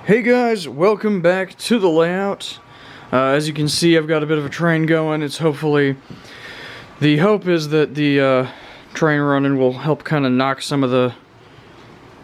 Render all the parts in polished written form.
Hey guys, welcome back to the layout. As you can see, I've got a bit of a train going. It's hopefully, the hope is that the train running will help kind of knock some of the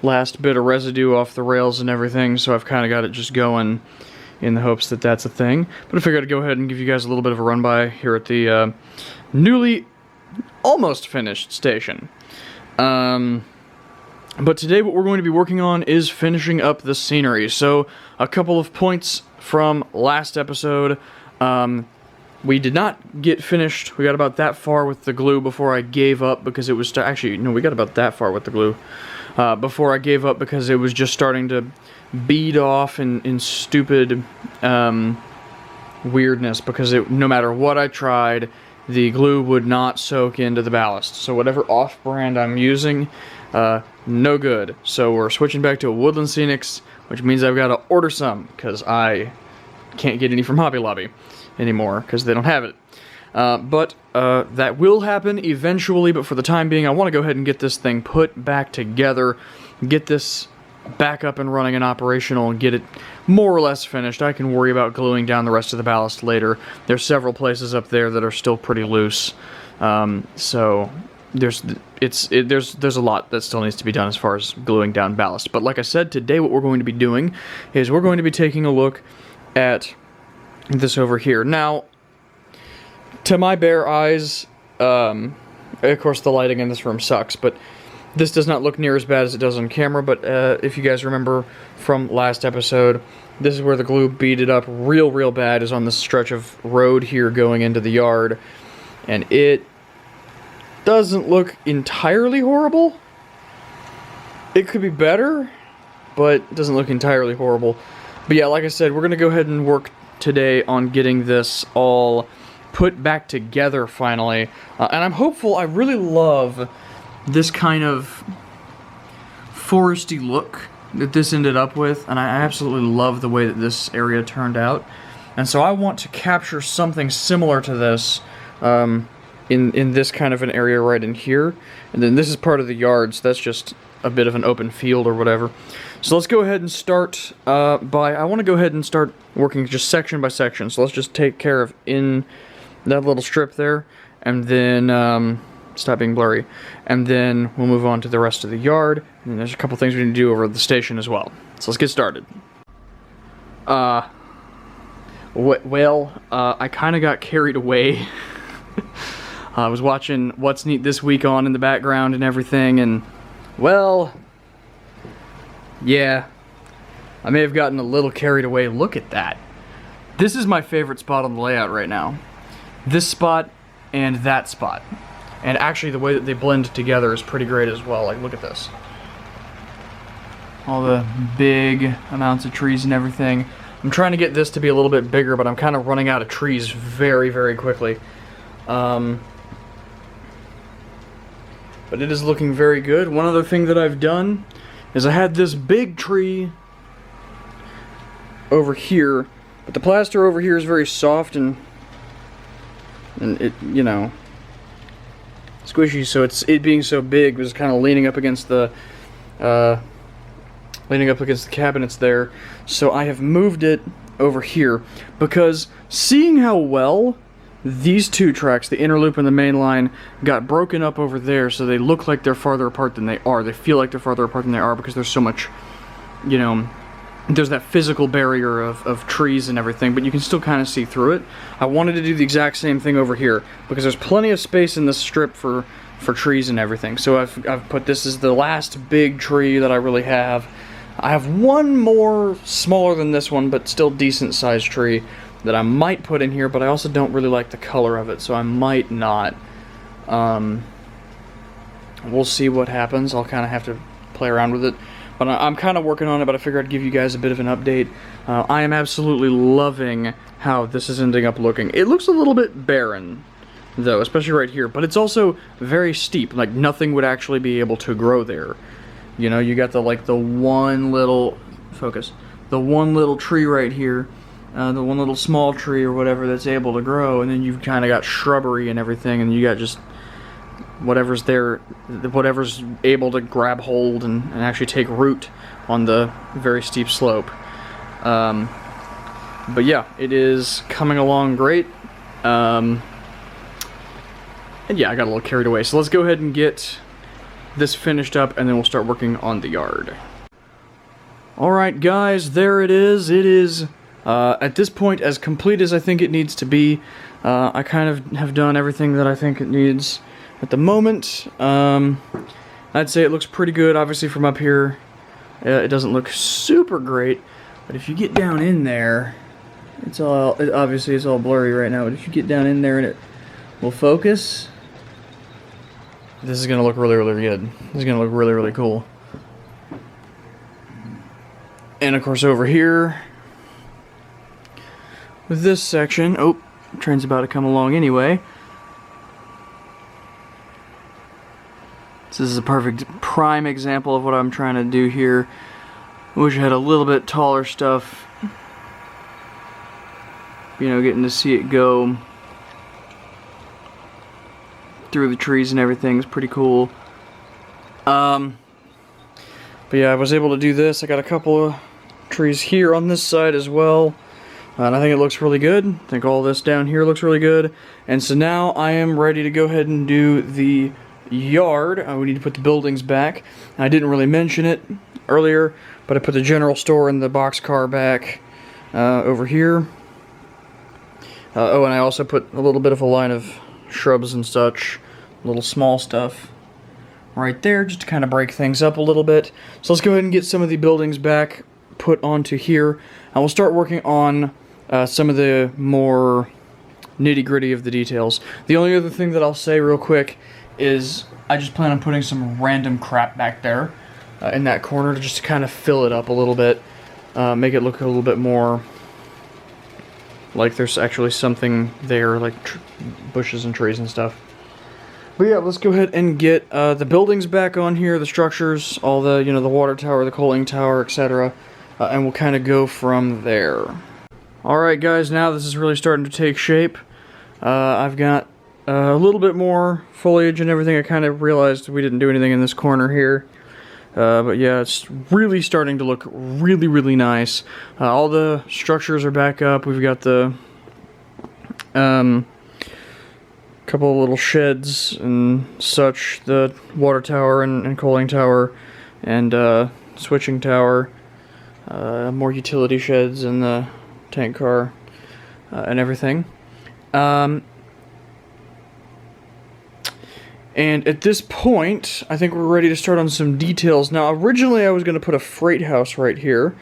last bit of residue off the rails and everything, so I've kind of got it just going in the hopes that that's a thing. But I figured I'd go ahead and give you guys a little bit of a run by here at the newly almost finished station. But today what we're going to be working on is finishing up the scenery. So, a couple of points from last episode. We did not get finished. We got about that far with the glue before I gave up because it was... Actually, no, we got about that far with the glue before I gave up because it was just starting to bead off in stupid weirdness because no matter what I tried, the glue would not soak into the ballast. So whatever off-brand I'm using... no good. So we're switching back to a Woodland Scenics, which means I've got to order some, because I can't get any from Hobby Lobby anymore, because they don't have it. But that will happen eventually, but for the time being, I want to go ahead and get this thing put back together, get this back up and running and operational, and get it more or less finished. I can worry about gluing down the rest of the ballast later. There's several places up there that are still pretty loose, so... There's a lot that still needs to be done as far as gluing down ballast. But like I said, today what we're going to be doing is we're going to be taking a look at this over here. Now, to my bare eyes, of course the lighting in this room sucks, but this does not look near as bad as it does on camera. But if you guys remember from last episode, this is where the glue beaded up real bad, is on this stretch of road here going into the yard. And it doesn't look entirely horrible. It could be better, but it doesn't look entirely horrible. But yeah, like I said, we're going to go ahead and work today on getting this all put back together finally. And I'm hopeful. I really love this kind of foresty look that this ended up with, and I absolutely love the way that this area turned out. And so I want to capture something similar to this in this kind of an area right in here. And then this is part of the yard, so that's just a bit of an open field or whatever. So let's go ahead and start I want to go ahead and start working just section by section. So let's just take care of in that little strip there, and then stop being blurry, and then we'll move on to the rest of the yard. And there's a couple things we need to do over at the station as well. So let's get started. I kind of got carried away. I was watching What's Neat This Week on in the background and everything, and, well, yeah, I may have gotten a little carried away. Look at that. This is my favorite spot on the layout right now. This spot and that spot. And actually the way that they blend together is pretty great as well. Like, look at this. All the big amounts of trees and everything. I'm trying to get this to be a little bit bigger, but I'm kind of running out of trees very quickly. But it is looking very good. One other thing that I've done is I had this big tree over here, but the plaster over here is very soft and it, you know, squishy, so it being so big was kind of leaning up against the cabinets there. So I have moved it over here because seeing how well these two tracks, the inner loop and the main line, got broken up over there, so they look like they're farther apart than they are. They feel like they're farther apart than they are because there's so much, you know, there's that physical barrier of trees and everything, but you can still kind of see through it. I wanted to do the exact same thing over here because there's plenty of space in this strip for trees and everything. So I've put this as the last big tree that I really have. I have one more smaller than this one, but still decent sized tree that I might put in here, but I also don't really like the color of it, so I might not. We'll see what happens. I'll kind of have to play around with it. But I'm kind of working on it, but I figured I'd give you guys a bit of an update. I am absolutely loving how this is ending up looking. It looks a little bit barren, though, especially right here, but it's also very steep. Like, nothing would actually be able to grow there. You know, you got the one little... Focus. The one little tree right here. The one little small tree or whatever that's able to grow, and then you've kind of got shrubbery and everything, and you got just whatever's there, whatever's able to grab hold and actually take root on the very steep slope. But yeah, it is coming along great. And yeah, I got a little carried away. So let's go ahead and get this finished up, and then we'll start working on the yard. Alright guys, there it is. It is, at this point, as complete as I think it needs to be. I kind of have done everything that I think it needs at the moment. I'd say it looks pretty good. Obviously from up here, it doesn't look super great. But if you get down in there, obviously it's all blurry right now, but if you get down in there and it will focus, this is going to look really, really good. This is going to look really, really cool. And of course over here, with this section, oh, train's about to come along anyway. This is a perfect prime example of what I'm trying to do here. I wish I had a little bit taller stuff. You know, getting to see it go through the trees and everything is pretty cool. But yeah, I was able to do this. I got a couple of trees here on this side as well. And I think it looks really good. I think all this down here looks really good. And so now I am ready to go ahead and do the yard. We need to put the buildings back. I didn't really mention it earlier, but I put the general store and the boxcar back over here. Oh, and I also put a little bit of a line of shrubs and such, little small stuff right there, just to kind of break things up a little bit. So let's go ahead and get some of the buildings back put onto here. And we'll start working on some of the more nitty-gritty of the details. The only other thing that I'll say real quick is I just plan on putting some random crap back there in that corner to just kind of fill it up a little bit, make it look a little bit more like there's actually something there, like bushes and trees and stuff. But yeah, let's go ahead and get the buildings back on here, the structures, all the, you know, the water tower, the coaling tower, etc. And we'll kind of go from there. Alright guys, now this is really starting to take shape. I've got a little bit more foliage and everything. I kind of realized we didn't do anything in this corner here. But yeah, it's really starting to look really, really nice. All the structures are back up. We've got the couple of little sheds and such, the water tower and coaling tower and switching tower, more utility sheds and the tank car and everything. And at this point, I think we're ready to start on some details. Now, originally I was going to put a freight house right here,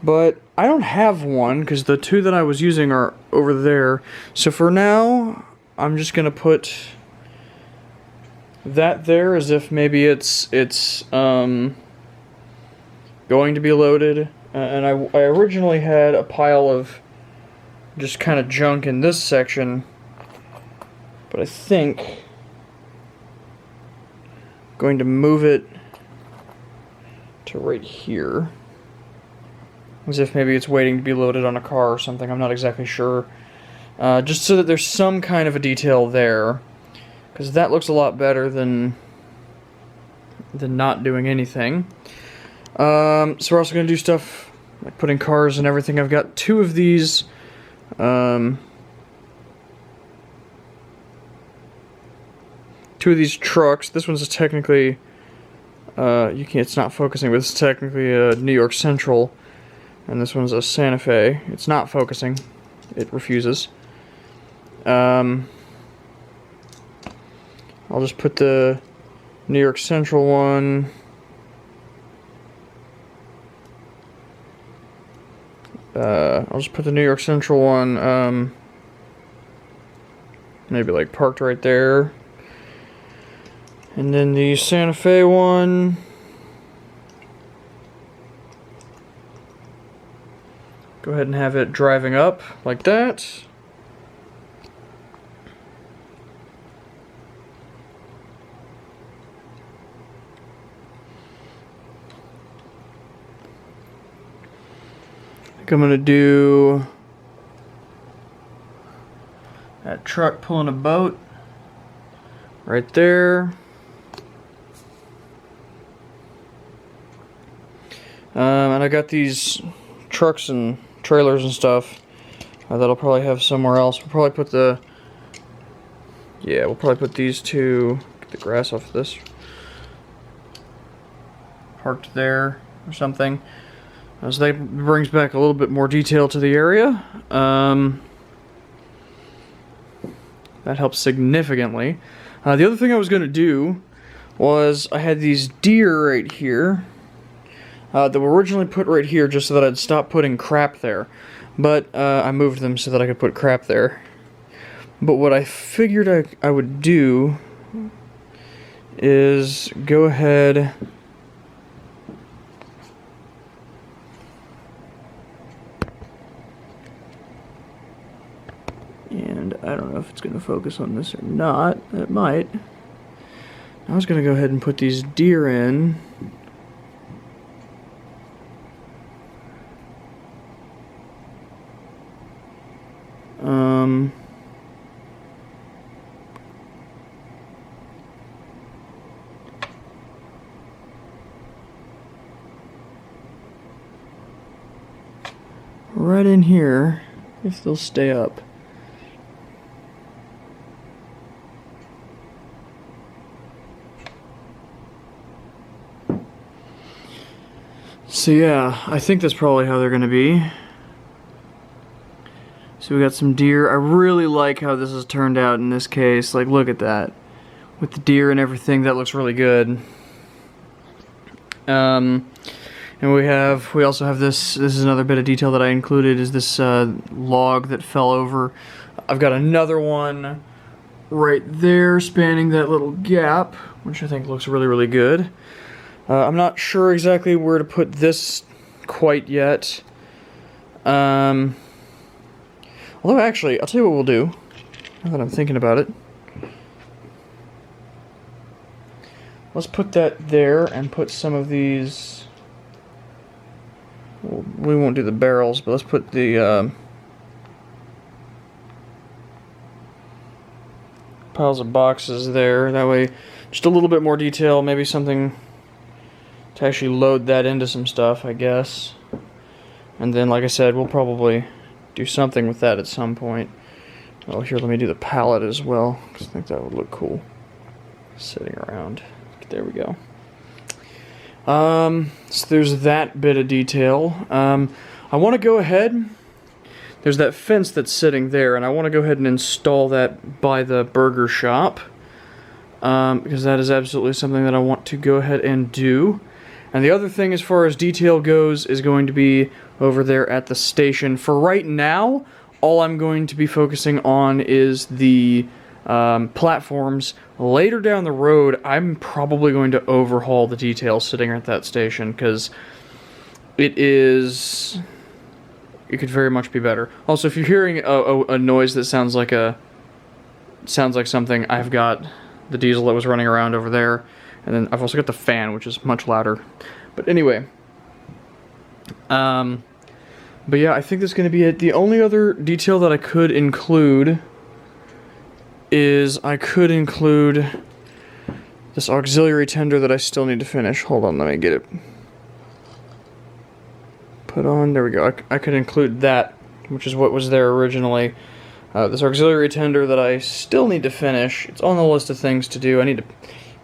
but I don't have one because the two that I was using are over there. So for now, I'm just going to put that there as if maybe it's going to be loaded. And I originally had a pile of just kind of junk in this section, but I think going to move it to right here, as if maybe it's waiting to be loaded on a car or something. I'm not exactly sure. Just so that there's some kind of a detail there, because that looks a lot better than not doing anything. So we're also going to do stuff like putting cars and everything. I've got two of these trucks. This one's technically it's not focusing, but it's technically a New York Central, and this one's a Santa Fe. It's not focusing. It refuses. I'll just put the New York Central one maybe like parked right there. And then the Santa Fe one, go ahead and have it driving up like that. I think I'm gonna do that truck pulling a boat right there. And I got these trucks and trailers and stuff that I'll probably have somewhere else. We'll probably put we'll probably put these two, get the grass off of this, parked there or something. So that brings back a little bit more detail to the area. That helps significantly. The other thing I was going to do was I had these deer right here that were originally put right here just so that I'd stop putting crap there. But I moved them so that I could put crap there. But what I figured I would do is go ahead and I don't know if it's going to focus on this or not. It might. I was going to go ahead and put these deer in. Right in here, if they'll stay up. So yeah, I think that's probably how they're gonna be. So we got some deer. I really like how this has turned out in this case. Like, look at that. With the deer and everything, that looks really good. And we also have this is another bit of detail that I included, is this log that fell over. I've got another one right there spanning that little gap, which I think looks really, really good. I'm not sure exactly where to put this quite yet. Although actually, I'll tell you what we'll do, now that I'm thinking about it. Let's put that there and put some of these... Well, we won't do the barrels, but let's put the piles of boxes there. That way, just a little bit more detail, maybe something to actually load that into some stuff, I guess. And then, like I said, we'll probably do something with that at some point. Oh, here, let me do the pallet as well, because I think that would look cool sitting around. There we go. So there's that bit of detail. I want to go ahead, there's that fence that's sitting there, and I want to go ahead and install that by the burger shop, because that is absolutely something that I want to go ahead and do. And the other thing as far as detail goes is going to be over there at the station. For right now, all I'm going to be focusing on is the platforms. Later down the road, I'm probably going to overhaul the details sitting at that station, because it could very much be better. Also, if you're hearing a noise that sounds like something, I've got the diesel that was running around over there, and then I've also got the fan, which is much louder. But anyway, but yeah, I think that's going to be it. The only other detail that I could include is I could include this auxiliary tender that I still need to finish. Hold on, let me get it put on. There we go. I could include that, which is what was there originally. This auxiliary tender that I still need to finish. It's on the list of things to do. I need to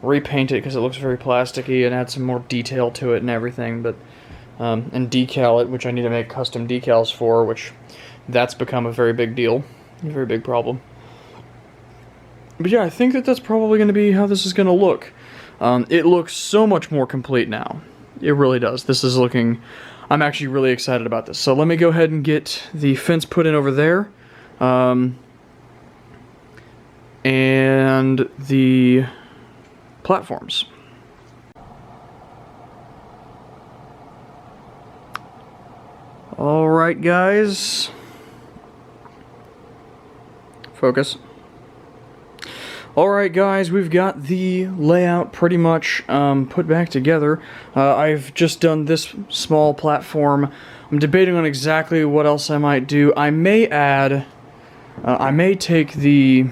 repaint it because it looks very plasticky and add some more detail to it and everything. But and decal it, which I need to make custom decals for, which that's become a very big deal, a very big problem. But yeah, I think that's probably going to be how this is going to look. It looks so much more complete now. It really does. This is looking... I'm actually really excited about this. So let me go ahead and get the fence put in over there. And the platforms. Alright, guys. Focus. Alright guys, we've got the layout pretty much put back together. I've just done this small platform. I'm debating on exactly what else I might do. I may add, I may take the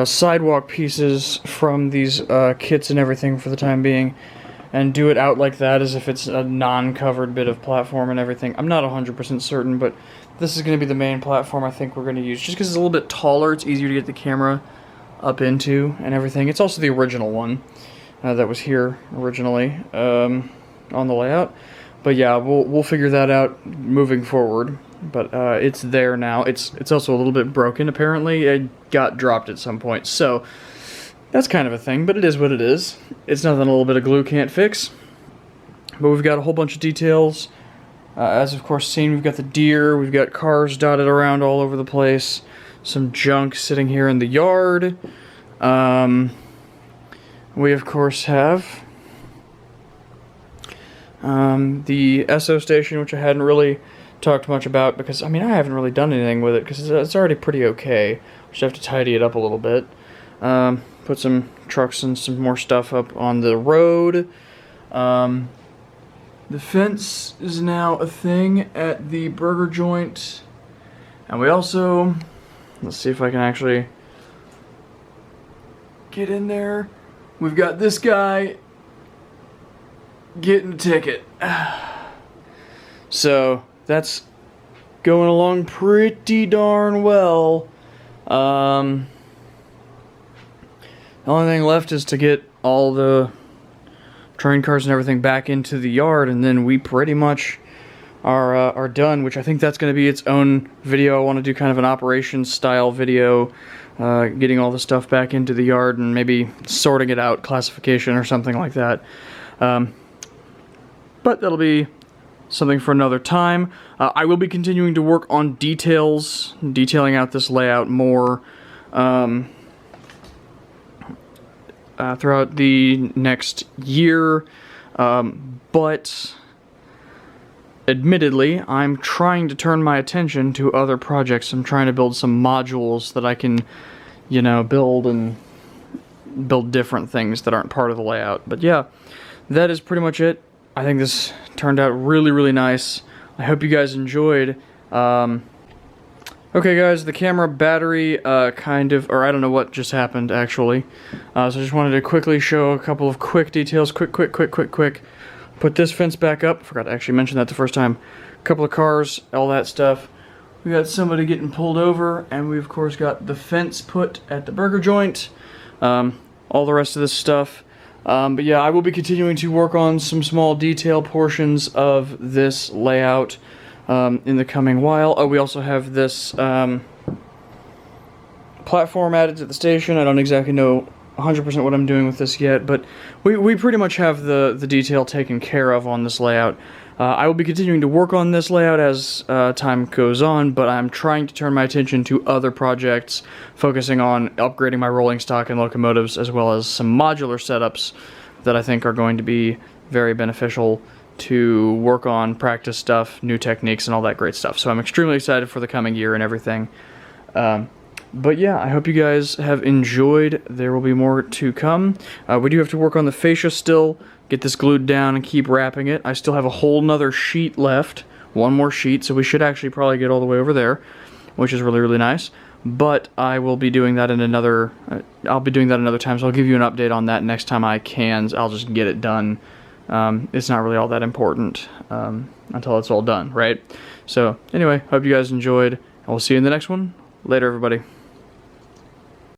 sidewalk pieces from these kits and everything for the time being, and do it out like that as if it's a non-covered bit of platform and everything. I'm not 100% certain, but this is going to be the main platform I think we're going to use. Just because it's a little bit taller, it's easier to get the camera up into and everything. It's also the original one that was here originally on the layout. But yeah, we'll figure that out moving forward. But it's there now. It's also a little bit broken, apparently. It got dropped at some point. So that's kind of a thing, but it is what it is. It's nothing a little bit of glue can't fix. But we've got a whole bunch of details. As of course seen, we've got the deer, we've got cars dotted around all over the place, some junk sitting here in the yard. We of course have the Esso station, which I hadn't really talked much about because, I mean, I haven't really done anything with it because it's already pretty okay. Just have to tidy it up a little bit. Put some trucks and some more stuff up on the road. The fence is now a thing at the burger joint. And we also, let's see if I can actually get in there. We've got this guy getting a ticket. So that's going along pretty darn well. The only thing left is to get all the train cars and everything back into the yard, and then we pretty much are done, which I think that's going to be its own video. I want to do kind of an operations style video, getting all the stuff back into the yard and maybe sorting it out, classification or something like that. But that'll be something for another time. I will be continuing to work on details, detailing out this layout more throughout the next year, but admittedly, I'm trying to turn my attention to other projects. I'm trying to build some modules that I can, you know, build different things that aren't part of the layout. But yeah, that is pretty much it. I think this turned out really, really nice. I hope you guys enjoyed. Okay guys, the camera battery kind of, or I don't know what just happened actually. So I just wanted to quickly show a couple of quick details. Quick. Put this fence back up. Forgot to actually mention that the first time. A couple of cars, all that stuff. We got somebody getting pulled over, and we of course got the fence put at the burger joint. All the rest of this stuff. But yeah, I will be continuing to work on some small detail portions of this layout in the coming while. Oh, we also have this platform added to the station. I don't exactly know 100% what I'm doing with this yet, but we pretty much have the detail taken care of on this layout. I will be continuing to work on this layout as time goes on, but I'm trying to turn my attention to other projects, focusing on upgrading my rolling stock and locomotives, as well as some modular setups that I think are going to be very beneficial to work on, practice stuff, new techniques, and all that great stuff. So I'm extremely excited for the coming year and everything. But yeah, I hope you guys have enjoyed. There will be more to come. We do have to work on the fascia still, get this glued down and keep wrapping it. I still have a whole nother sheet left, one more sheet, so we should actually probably get all the way over there, which is really, really nice. But I will be doing that in another, I'll be doing that another time, so I'll give you an update on that next time I can. I'll just get it done. It's not really all that important until it's all done, right? So anyway, hope you guys enjoyed, and we'll see you in the next one. Later, everybody.